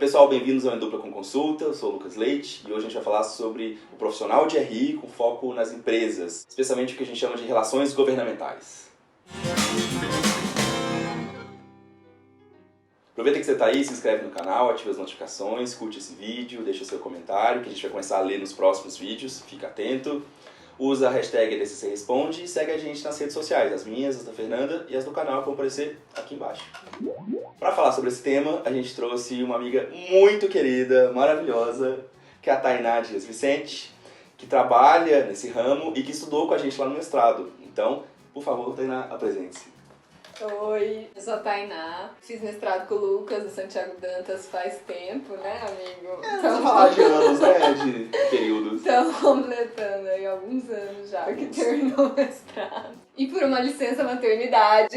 Pessoal, bem-vindos ao Em Dupla com Consulta, eu sou o Lucas Leite e hoje a gente vai falar sobre o profissional de RI com foco nas empresas, especialmente o que a gente chama de relações governamentais. Aproveita que você está aí, se inscreve no canal, ativa as notificações, curte esse vídeo, deixa seu comentário que a gente vai começar a ler nos próximos vídeos, fica atento. Usa a hashtag DCC Responde e segue a gente nas redes sociais, as minhas, as da Fernanda e as do canal que vão aparecer aqui embaixo. Para falar sobre esse tema, a gente trouxe uma amiga muito querida, maravilhosa, que é a Tainá Dias Vicente, que trabalha nesse ramo e que estudou com a gente lá no mestrado. Então, por favor, Tainá, apresente-se. Oi, eu sou a Tainá, fiz mestrado com o Lucas, do Santiago Dantas, faz tempo, né, amigo? Vamos falar de anos, né, de períodos. Estamos completando aí alguns anos já que terminou o mestrado. E por uma licença maternidade,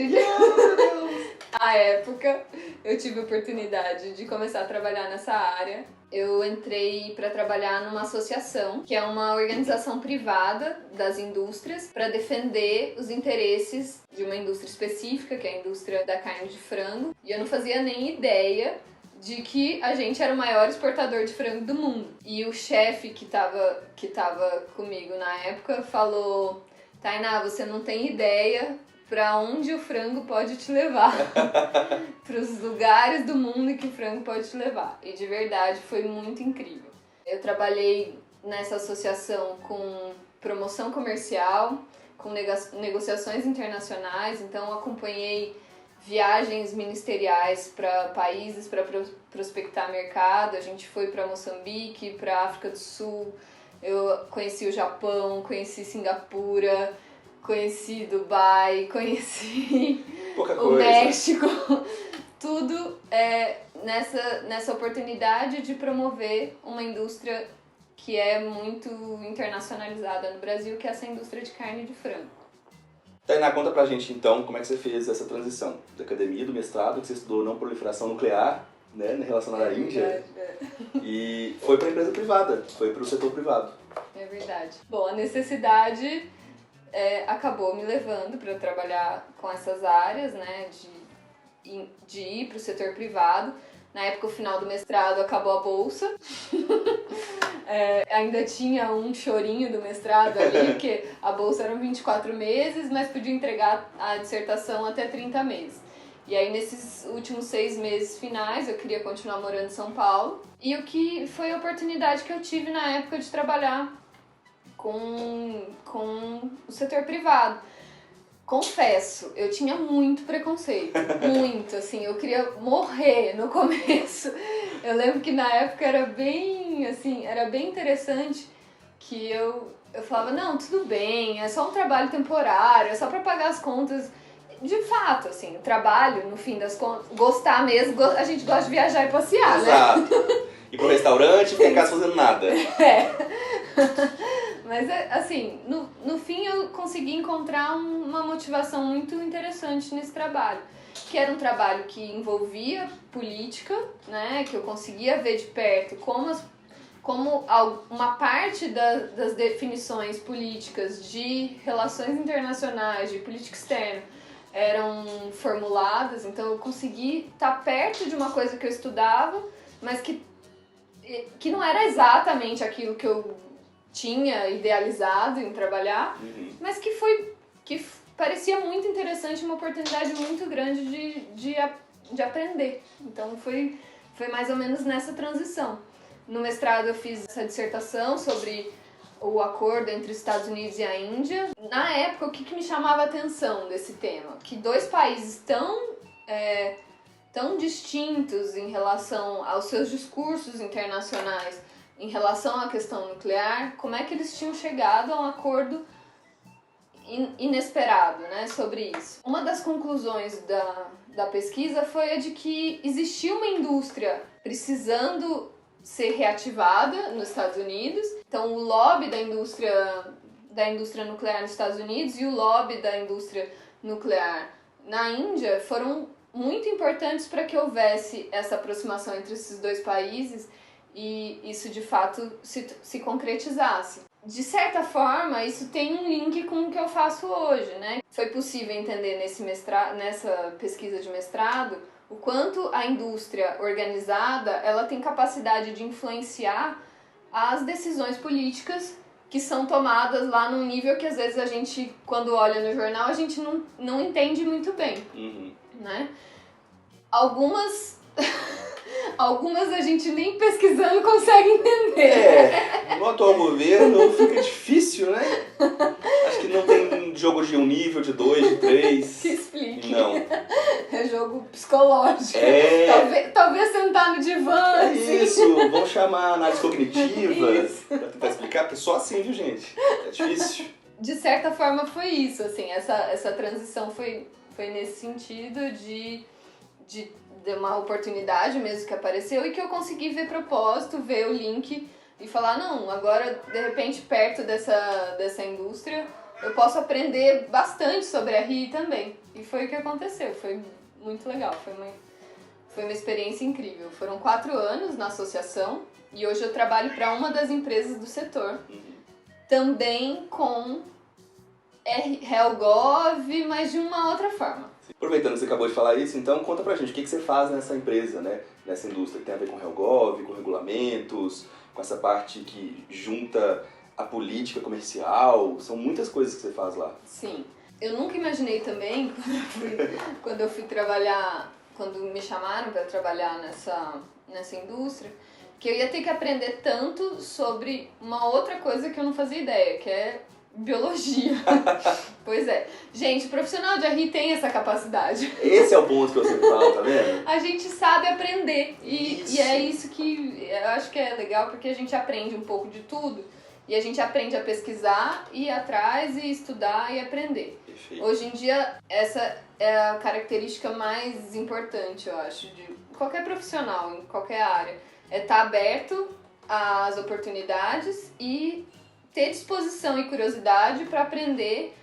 à época, eu tive a oportunidade de começar a trabalhar nessa área. Eu entrei para trabalhar numa associação, que é uma organização privada das indústrias, para defender os interesses de uma indústria específica, que é a indústria da carne de frango. E eu não fazia nem ideia de que a gente era o maior exportador de frango do mundo. E o chefe que tava comigo na época falou: Tainá, você não tem ideia para onde o frango pode te levar, para os lugares do mundo que o frango pode te levar. E de verdade foi muito incrível. Eu trabalhei nessa associação com promoção comercial, com negociações internacionais, então acompanhei viagens ministeriais para países para prospectar mercado. A gente foi para Moçambique, para África do Sul, eu conheci o Japão, conheci Singapura, conheci Dubai, conheci o México, tudo nessa oportunidade de promover uma indústria que é muito internacionalizada no Brasil, que é essa indústria de carne de frango. Tainá, conta pra gente então como é que você fez essa transição da academia, do mestrado, que você estudou não proliferação nuclear, né, relacionada à Índia, e foi pra empresa privada, foi pro setor privado. É verdade. Bom, a necessidade acabou me levando para trabalhar com essas áreas, né, de ir para o setor privado. Na época, o final do mestrado, acabou a bolsa. Ainda tinha um chorinho do mestrado ali, porque a bolsa eram 24 meses, mas podia entregar a dissertação até 30 meses. E aí, nesses últimos 6 meses finais, eu queria continuar morando em São Paulo. E o que foi a oportunidade que eu tive na época de trabalhar com o setor privado. Confesso, eu tinha muito preconceito, muito, assim, eu queria morrer no começo. Eu lembro que na época era bem interessante que eu falava, não, tudo bem, é só um trabalho temporário, é só para pagar as contas. De fato, assim, o trabalho, no fim das contas, gostar mesmo, a gente gosta de viajar e passear, exato, né? Ir pro restaurante e ficar em casa fazendo nada. Mas, assim, no fim eu consegui encontrar uma motivação muito interessante nesse trabalho. Que era um trabalho que envolvia política, né? Que eu conseguia ver de perto como uma parte das definições políticas de relações internacionais, de política externa, eram formuladas. Então eu consegui estar perto de uma coisa que eu estudava, mas que não era exatamente aquilo que eu tinha idealizado em trabalhar, mas que parecia muito interessante, uma oportunidade muito grande de aprender. Então foi mais ou menos nessa transição. No mestrado eu fiz essa dissertação sobre o acordo entre os Estados Unidos e a Índia. Na época, o que me chamava a atenção desse tema? Que dois países tão distintos em relação aos seus discursos internacionais, em relação à questão nuclear, como é que eles tinham chegado a um acordo inesperado, né, sobre isso. Uma das conclusões da pesquisa foi a de que existia uma indústria precisando ser reativada nos Estados Unidos. Então, o lobby da indústria nuclear nos Estados Unidos e o lobby da indústria nuclear na Índia foram muito importantes para que houvesse essa aproximação entre esses dois países e isso de fato se concretizasse. De certa forma, isso tem um link com o que eu faço hoje, né? Foi possível entender nessa pesquisa de mestrado o quanto a indústria organizada ela tem capacidade de influenciar as decisões políticas que são tomadas lá num nível que às vezes a gente, quando olha no jornal, a gente não entende muito bem, né? Algumas a gente nem pesquisando consegue entender. No atual governo fica difícil, né? Acho que não tem jogo de 1 nível, de 2, de 3. Que explique. Não. É jogo psicológico. Talvez sentar no divã. É assim. isso, vamos chamar análise cognitiva pra tentar explicar, porque só assim, viu, gente? É difícil. De certa forma foi isso, assim, essa transição foi nesse sentido de uma oportunidade mesmo que apareceu e que eu consegui ver propósito, ver o link e falar, não, agora de repente perto dessa indústria eu posso aprender bastante sobre a RI também. E foi o que aconteceu, foi muito legal, foi uma experiência incrível. Foram 4 anos na associação e hoje eu trabalho para uma das empresas do setor, também com HellGov, mas de uma outra forma. Aproveitando que você acabou de falar isso, então conta pra gente o que você faz nessa empresa, né? Nessa indústria que tem a ver com HellGov, com regulamentos, com essa parte que junta a política comercial, são muitas coisas que você faz lá. Sim. Eu nunca imaginei também, quando eu fui trabalhar, quando me chamaram para trabalhar nessa indústria, que eu ia ter que aprender tanto sobre uma outra coisa que eu não fazia ideia, que é biologia. Pois é. Gente, o profissional de RI tem essa capacidade. Esse é o ponto que eu sempre falo, tá vendo? A gente sabe aprender. E é isso que eu acho que é legal, porque a gente aprende um pouco de tudo. E a gente aprende a pesquisar, ir atrás e estudar e aprender. Perfeito. Hoje em dia, essa é a característica mais importante, eu acho, de qualquer profissional, em qualquer área. É estar aberto às oportunidades e ter disposição e curiosidade para aprender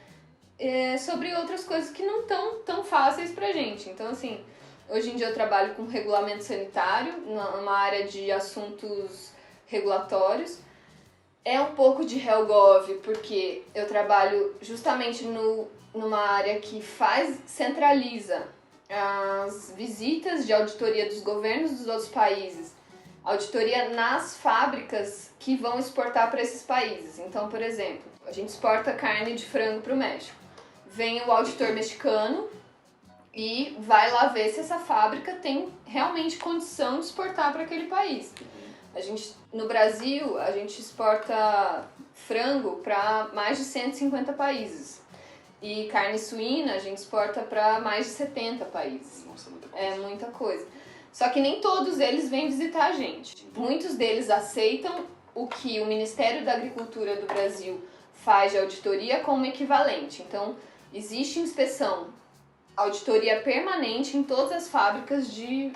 sobre outras coisas que não estão tão fáceis pra gente. Então, assim, hoje em dia eu trabalho com regulamento sanitário, numa área de assuntos regulatórios. É um pouco de HellGov, porque eu trabalho justamente numa área que centraliza as visitas de auditoria dos governos dos outros países, auditoria nas fábricas que vão exportar para esses países. Então, por exemplo, a gente exporta carne de frango para o México. Vem o auditor mexicano e vai lá ver se essa fábrica tem realmente condição de exportar para aquele país. No Brasil, a gente exporta frango para mais de 150 países. E carne suína a gente exporta para mais de 70 países. Nossa, muita coisa. É muita coisa. Só que nem todos eles vêm visitar a gente. Muitos deles aceitam o que o Ministério da Agricultura do Brasil faz de auditoria como equivalente. Então, existe inspeção, auditoria permanente em todas as fábricas de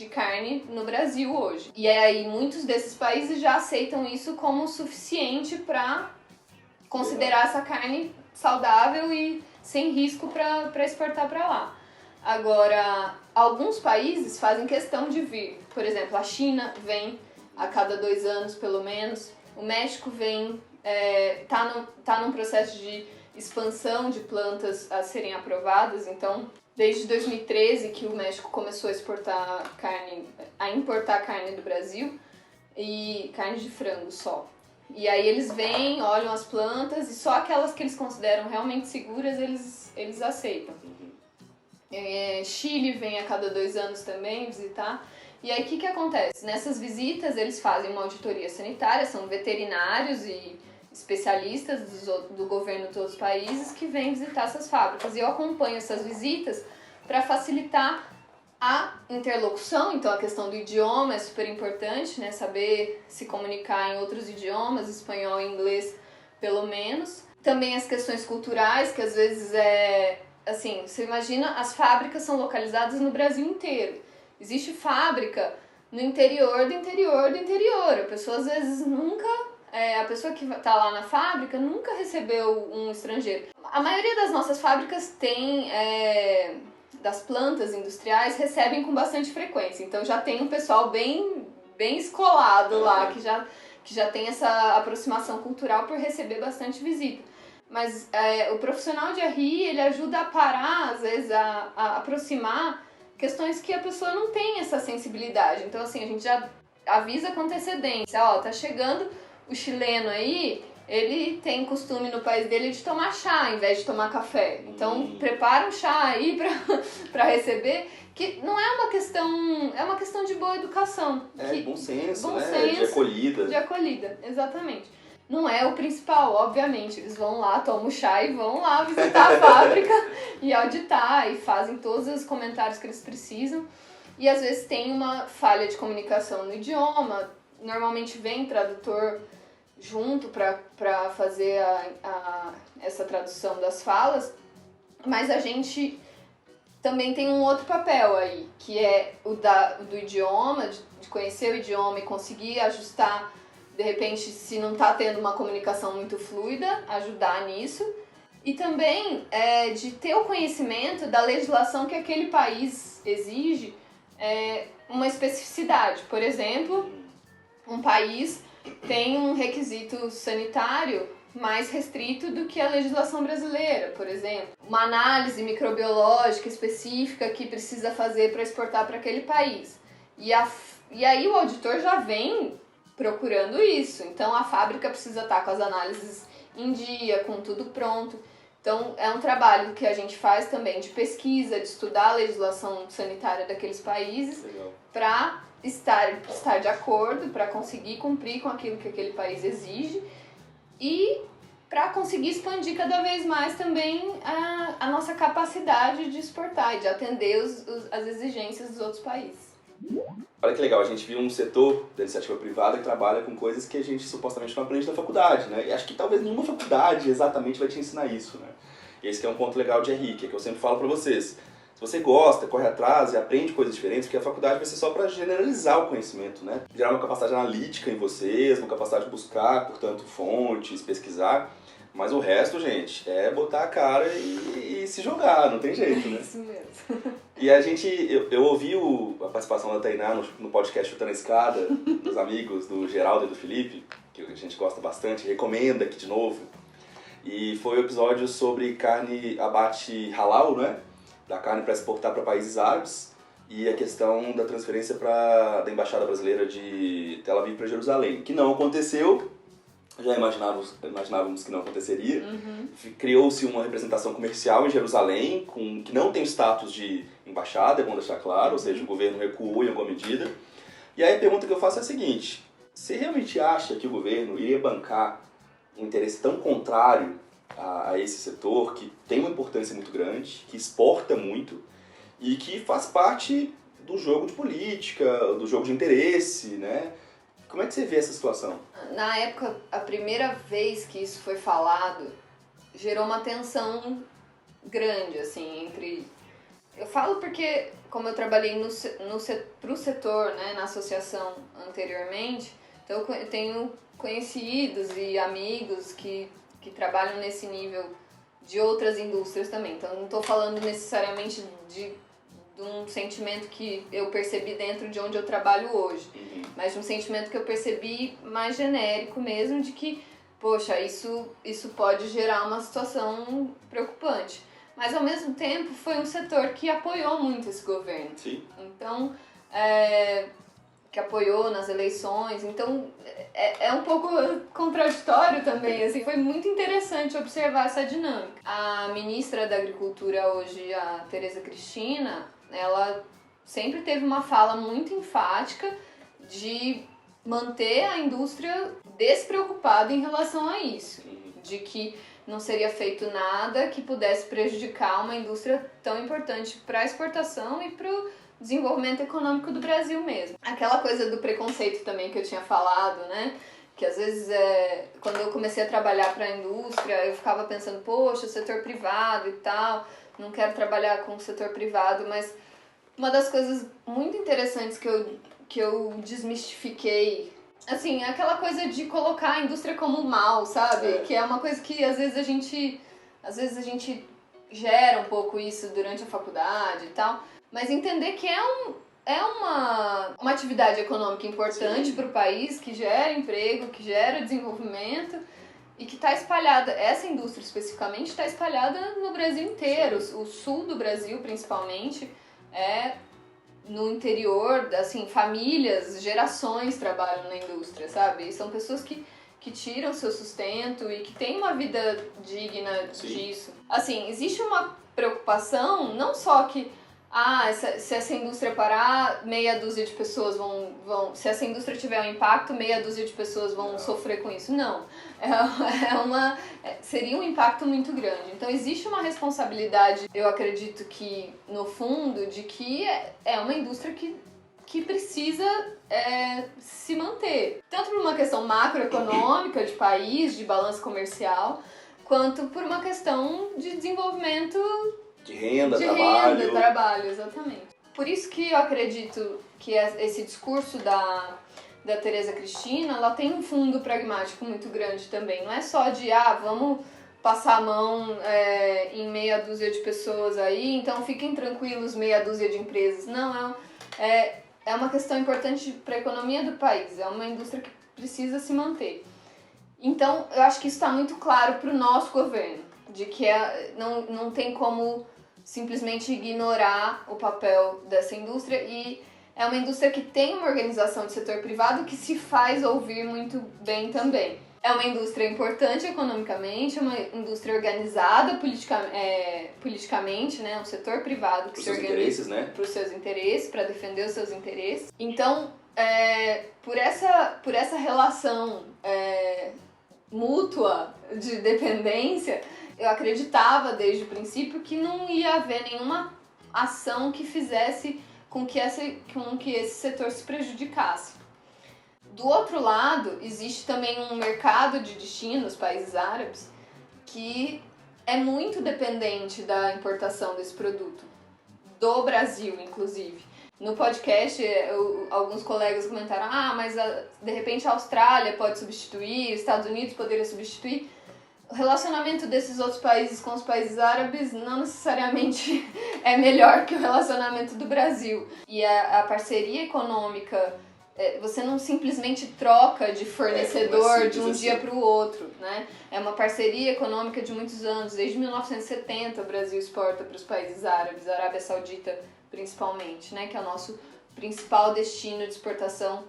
carne no Brasil hoje. E aí, muitos desses países já aceitam isso como suficiente para considerar essa carne saudável e sem risco para exportar para lá. Agora, alguns países fazem questão de vir. Por exemplo, a China vem a cada 2 anos, pelo menos. O México vem, tá num processo de expansão de plantas a serem aprovadas. Então, desde 2013 que o México começou a importar carne do Brasil, e carne de frango só. E aí eles vêm, olham as plantas e só aquelas que eles consideram realmente seguras eles aceitam. Chile vem a cada 2 anos também visitar. E aí o que acontece? Nessas visitas eles fazem uma auditoria sanitária, são veterinários e especialistas do governo de todos os países que vêm visitar essas fábricas. E eu acompanho essas visitas para facilitar a interlocução. Então a questão do idioma é super importante, né? Saber se comunicar em outros idiomas, espanhol e inglês pelo menos. Também as questões culturais, que às vezes assim, você imagina, as fábricas são localizadas no Brasil inteiro. Existe fábrica no interior do interior do interior. A pessoa às vezes a pessoa que está lá na fábrica nunca recebeu um estrangeiro. A maioria das nossas fábricas das plantas industriais recebem com bastante frequência. Então já tem um pessoal bem escolado lá, que já tem essa aproximação cultural por receber bastante visita. Mas o profissional de RI, ele ajuda a parar, às vezes, a aproximar questões que a pessoa não tem essa sensibilidade. Então, assim, a gente já avisa com antecedência. Ó, tá chegando o chileno aí, ele tem costume no país dele de tomar chá ao invés de tomar café. Então, prepara um chá aí pra receber, que não é uma questão... É uma questão de boa educação. Bom senso, bom né? senso, de acolhida. De acolhida, exatamente. Não é o principal, obviamente. Eles vão lá, tomam chá e vão lá visitar a fábrica e auditar e fazem todos os comentários que eles precisam. E às vezes tem uma falha de comunicação no idioma. Normalmente vem tradutor junto para fazer essa tradução das falas. Mas a gente também tem um outro papel aí, que é o do idioma, de conhecer o idioma e conseguir ajustar. De repente, se não está tendo uma comunicação muito fluida, ajudar nisso. E também de ter o conhecimento da legislação que aquele país exige, uma especificidade. Por exemplo, um país tem um requisito sanitário mais restrito do que a legislação brasileira, por exemplo. Uma análise microbiológica específica que precisa fazer para exportar para aquele país. E aí o auditor já vem procurando isso. Então a fábrica precisa estar com as análises em dia, com tudo pronto. Então é um trabalho que a gente faz também de pesquisa, de estudar a legislação sanitária daqueles países para estar de acordo, para conseguir cumprir com aquilo que aquele país exige e para conseguir expandir cada vez mais também a nossa capacidade de exportar e de atender as exigências dos outros países. Olha que legal, a gente viu um setor da iniciativa privada que trabalha com coisas que a gente supostamente não aprende na faculdade, né? E acho que talvez nenhuma faculdade exatamente vai te ensinar isso, né? E esse que é um ponto legal de RI, que é que eu sempre falo pra vocês. Se você gosta, corre atrás e aprende coisas diferentes, porque a faculdade vai ser só para generalizar o conhecimento, né? Gerar uma capacidade analítica em vocês, uma capacidade de buscar, portanto, fontes, pesquisar. Mas o resto, gente, é botar a cara e se jogar, não tem jeito, né? Isso mesmo. E eu ouvi a participação da Tainá no podcast Chutando a Escada, dos amigos do Geraldo e do Felipe, que a gente gosta bastante, recomenda aqui de novo. E foi o episódio sobre carne abate halal, né? Da carne para exportar para países árabes e a questão da transferência da Embaixada Brasileira de Tel Aviv para Jerusalém, que não aconteceu. Já imaginávamos que não aconteceria. Criou-se uma representação comercial em Jerusalém, que não tem status de embaixada, é bom deixar claro, ou seja, o governo recuou em alguma medida. E aí a pergunta que eu faço é a seguinte: você realmente acha que o governo iria bancar um interesse tão contrário a esse setor, que tem uma importância muito grande, que exporta muito e que faz parte do jogo de política, do jogo de interesse, né? Como é que você vê essa situação? Na época, a primeira vez que isso foi falado, gerou uma tensão grande, assim, entre... Eu falo porque, como eu trabalhei pro setor, né, na associação anteriormente, então eu tenho conhecidos e amigos que trabalham nesse nível de outras indústrias também. Então, não estou falando necessariamente de um sentimento que eu percebi dentro de onde eu trabalho hoje, mas de um sentimento que eu percebi mais genérico mesmo, de que, poxa, isso pode gerar uma situação preocupante. Mas, ao mesmo tempo, foi um setor que apoiou muito esse governo. Sim. Então, que apoiou nas eleições, então é um pouco contraditório também, assim, foi muito interessante observar essa dinâmica. A ministra da Agricultura hoje, a Tereza Cristina, ela sempre teve uma fala muito enfática de manter a indústria despreocupada em relação a isso, de que não seria feito nada que pudesse prejudicar uma indústria tão importante para a exportação e para o desenvolvimento econômico do Brasil mesmo. Aquela coisa do preconceito também que eu tinha falado, né? Que às vezes, quando eu comecei a trabalhar para a indústria, eu ficava pensando, poxa, setor privado e tal, não quero trabalhar com o setor privado, mas uma das coisas muito interessantes que eu desmistifiquei, assim, aquela coisa de colocar a indústria como mal, sabe? Que é uma coisa que às vezes a gente gera um pouco isso durante a faculdade e tal, mas entender que é uma atividade econômica importante para o país, que gera emprego, que gera desenvolvimento e que está espalhada, essa indústria especificamente está espalhada no Brasil inteiro. O sul do Brasil, principalmente, é no interior, assim, famílias, gerações trabalham na indústria, sabe? E são pessoas que tiram seu sustento e que têm uma vida digna disso. Assim, existe uma preocupação, não só que se essa indústria parar, meia dúzia de pessoas vão... Se essa indústria tiver um impacto, meia dúzia de pessoas vão sofrer com isso. Não. Seria um impacto muito grande. Então, existe uma responsabilidade, eu acredito que, no fundo, de que é uma indústria que precisa se manter. Tanto por uma questão macroeconômica de país, de balanço comercial, quanto por uma questão de desenvolvimento... De renda, trabalho, exatamente. Por isso que eu acredito que esse discurso da Tereza Cristina, ela tem um fundo pragmático muito grande também. Não é só de, vamos passar a mão em meia dúzia de pessoas aí, então fiquem tranquilos, meia dúzia de empresas. Não, é uma questão importante para a economia do país. É uma indústria que precisa se manter. Então, eu acho que isso está muito claro para o nosso governo, de que não tem como simplesmente ignorar o papel dessa indústria, e é uma indústria que tem uma organização de setor privado que se faz ouvir muito bem também. É uma indústria importante economicamente, é uma indústria organizada politicamente, né? Um setor privado que se organiza para os seus interesses, para defender os seus interesses. Então, por essa relação mútua de dependência, eu acreditava desde o princípio que não ia haver nenhuma ação que fizesse com que esse setor se prejudicasse. Do outro lado, existe também um mercado de destino, os países árabes, que é muito dependente da importação desse produto, do Brasil, inclusive. No podcast, alguns colegas comentaram, mas de repente a Austrália pode substituir, os Estados Unidos poderiam substituir. O relacionamento desses outros países com os países árabes não necessariamente é melhor que o relacionamento do Brasil. E a parceria econômica, você não simplesmente troca de fornecedor de um dia para o outro, né? É uma parceria econômica de muitos anos. Desde 1970 o Brasil exporta para os países árabes, a Arábia Saudita principalmente, né? Que é o nosso principal destino de exportação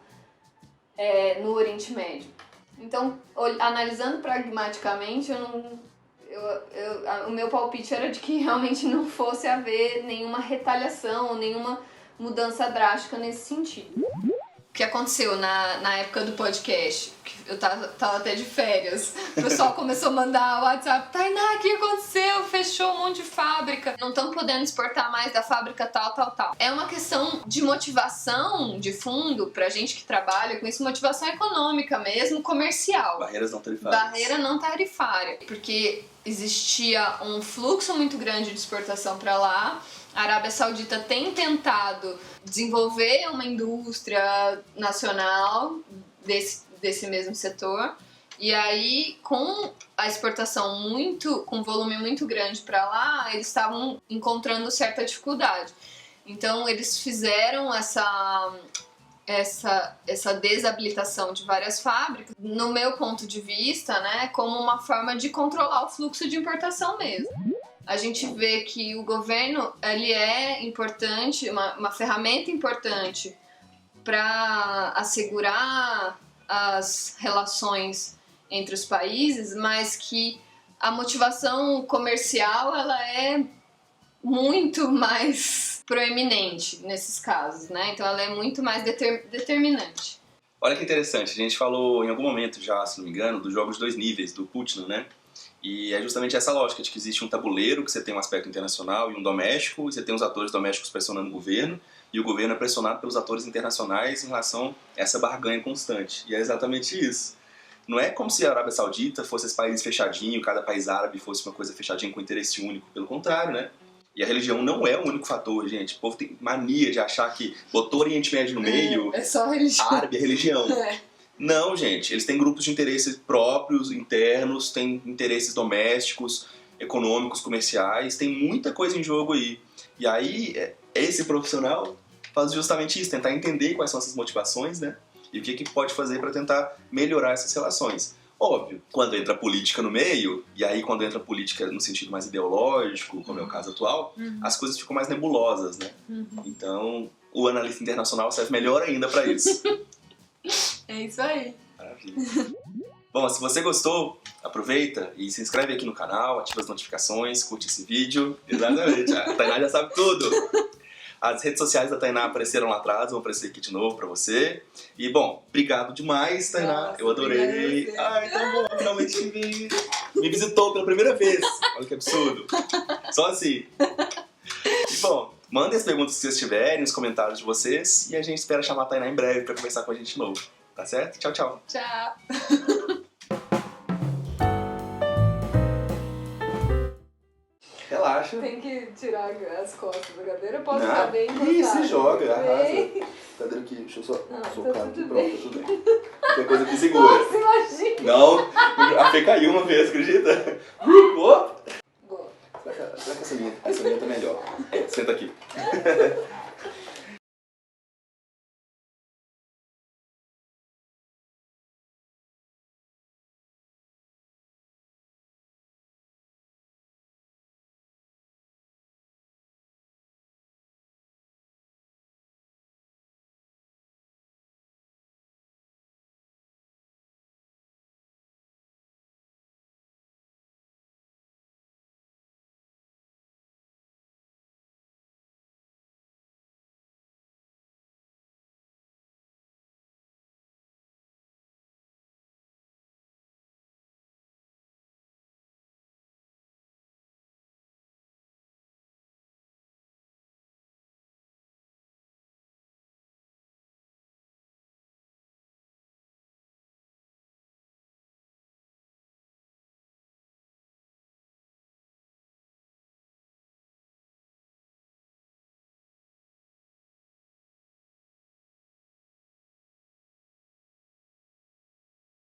no Oriente Médio. Então, analisando pragmaticamente, o meu palpite era de que realmente não fosse haver nenhuma retaliação, nenhuma mudança drástica nesse sentido. O que aconteceu na época do podcast, eu tava até de férias, o pessoal começou a mandar o WhatsApp, Tainá, o que aconteceu? Fechou um monte de fábrica, não estão podendo exportar mais da fábrica tal. É uma questão de motivação de fundo pra gente que trabalha com isso, motivação econômica mesmo, comercial. Barreiras não tarifárias. Barreira não tarifária, porque existia um fluxo muito grande de exportação para lá. A Arábia Saudita tem tentado desenvolver uma indústria nacional desse mesmo setor, e aí com a exportação com volume muito grande para lá, eles estavam encontrando certa dificuldade. Então eles fizeram essa desabilitação de várias fábricas, no meu ponto de vista, né, como uma forma de controlar o fluxo de importação mesmo. A gente vê que o governo ele é importante, uma ferramenta importante para assegurar as relações entre os países, mas que a motivação comercial ela é muito mais proeminente nesses casos, né? Então ela é muito mais determinante. Olha que interessante, a gente falou em algum momento já, se não me engano, dos jogos de dois níveis, do Putin, né? E é justamente essa lógica de que existe um tabuleiro, que você tem um aspecto internacional e um doméstico, e você tem os atores domésticos pressionando o governo, e o governo é pressionado pelos atores internacionais em relação a essa barganha constante. E é exatamente isso. Não é como se a Arábia Saudita fosse esse país fechadinho, cada país árabe fosse uma coisa fechadinha com interesse único. Pelo contrário, né? E a religião não é o único fator, gente. O povo tem mania de achar que botou o Oriente Médio no meio, é só religião. Árabe é religião. Não, gente, eles têm grupos de interesses próprios, internos, têm interesses domésticos, econômicos, comerciais, tem muita coisa em jogo aí. E aí, esse profissional faz justamente isso, tentar entender quais são essas motivações, né? E o que pode fazer para tentar melhorar essas relações. Óbvio, quando entra a política no meio, e aí quando entra a política no sentido mais ideológico, como é o caso atual, as coisas ficam mais nebulosas, né? Então, o analista internacional serve melhor ainda pra isso. É isso aí. Maravilha. Bom, se você gostou, aproveita e se inscreve aqui no canal, ativa as notificações, curte esse vídeo. Exatamente, a Tainá já sabe tudo. As redes sociais da Tainá apareceram lá atrás, vão aparecer aqui de novo pra você. E, bom, obrigado demais, Tainá. Nossa, eu adorei. Ai, tá bom, finalmente me visitou pela primeira vez. Olha que absurdo. Só assim. E, bom, mandem as perguntas que vocês tiverem, os comentários de vocês. E a gente espera chamar a Tainá em breve pra conversar com a gente de novo. Tá certo? Tchau, tchau. Tchau. Relaxa. Tem que tirar as costas da cadeira, eu posso Não, ficar bem encostada. isso, joga, arrasa. Bem. Cadeira aqui, deixa eu só Não, socar tá aqui, tudo pronto, bem. tudo bem. Qualquer coisa que segura. Nossa, imagina. Não, a Fê caiu uma vez, acredita?